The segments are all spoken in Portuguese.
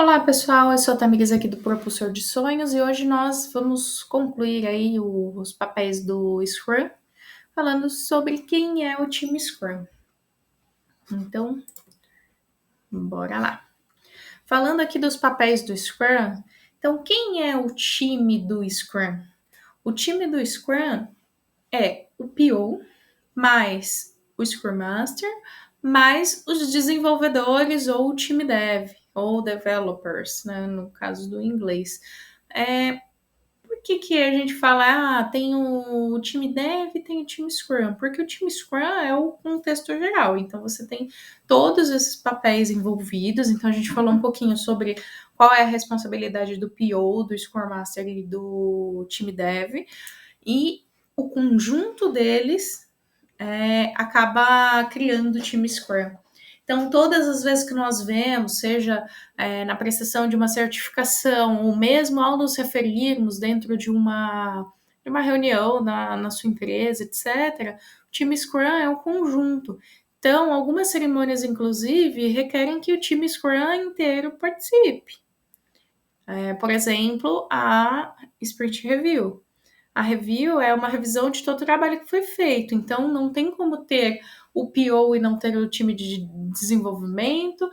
Olá pessoal, eu sou a Tamires aqui do Propulsor de Sonhos e hoje nós vamos concluir aí os papéis do Scrum, falando sobre quem é o time Scrum. Então, bora lá. Falando aqui dos papéis do Scrum, então quem é o time do Scrum? O time do Scrum é o PO, mais o Scrum Master, mais os desenvolvedores ou o time dev, ou developers, né, no caso do inglês. Por que a gente fala, tem o time dev e tem o time Scrum? Porque o time Scrum é o contexto geral, então você tem todos esses papéis envolvidos, então a gente falou um pouquinho sobre qual é a responsabilidade do PO, do Scrum Master e do time dev, e o conjunto deles acaba criando o time Scrum. Então, todas as vezes que nós vemos, seja na prestação de uma certificação, ou mesmo ao nos referirmos dentro de uma reunião na sua empresa, etc., o time Scrum é um conjunto. Então, algumas cerimônias, inclusive, requerem que o time Scrum inteiro participe. Por exemplo, a Sprint Review. A review é uma revisão de todo o trabalho que foi feito, então não tem como ter o PO e não ter o time de desenvolvimento,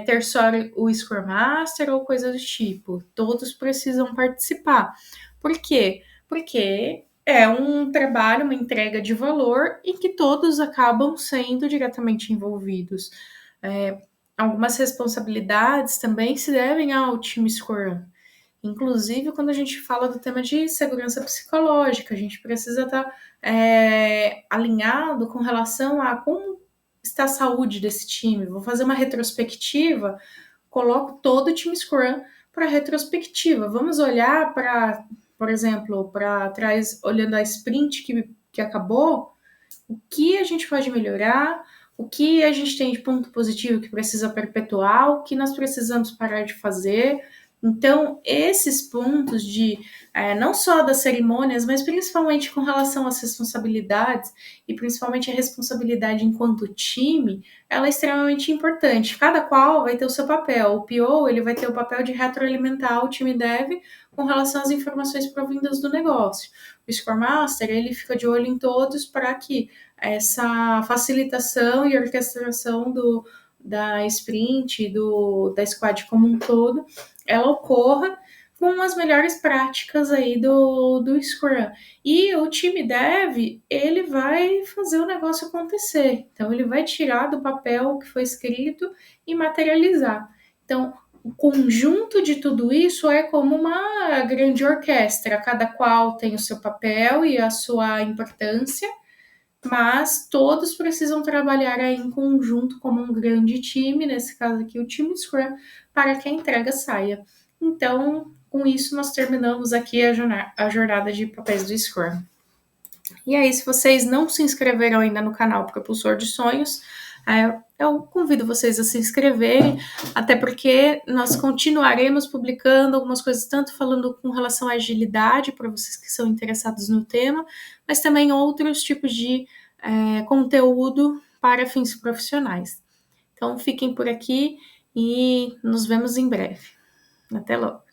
ter só o Scrum Master ou coisa do tipo. Todos precisam participar. Por quê? Porque é um trabalho, uma entrega de valor em que todos acabam sendo diretamente envolvidos. Algumas responsabilidades também se devem ao time Scrum. Inclusive, quando a gente fala do tema de segurança psicológica, a gente precisa estar alinhado com relação a como está a saúde desse time. Vou fazer uma retrospectiva, coloco todo o time Scrum para retrospectiva. Vamos olhar para, por exemplo, para trás, olhando a sprint que acabou, o que a gente pode melhorar, o que a gente tem de ponto positivo que precisa perpetuar, o que nós precisamos parar de fazer. Então, esses pontos de não só das cerimônias, mas principalmente com relação às responsabilidades e principalmente a responsabilidade enquanto time, ela é extremamente importante. Cada qual vai ter o seu papel. O PO ele vai ter o papel de retroalimentar o time dev com relação às informações provindas do negócio. O Scrum Master ele fica de olho em todos para que essa facilitação e orquestração da sprint, da squad como um todo, ela ocorra com as melhores práticas aí do Scrum. E o time dev, ele vai fazer o negócio acontecer. Então, ele vai tirar do papel o que foi escrito e materializar. Então, o conjunto de tudo isso é como uma grande orquestra, cada qual tem o seu papel e a sua importância, mas todos precisam trabalhar aí em conjunto como um grande time, nesse caso aqui o time Scrum, para que a entrega saia. Então, com isso nós terminamos aqui a jornada de papéis do Scrum. E aí, se vocês não se inscreveram ainda no canal Propulsor de Sonhos, eu convido vocês a se inscreverem, até porque nós continuaremos publicando algumas coisas, tanto falando com relação à agilidade, para vocês que são interessados no tema, mas também outros tipos de conteúdo para fins profissionais. Então, fiquem por aqui e nos vemos em breve. Até logo!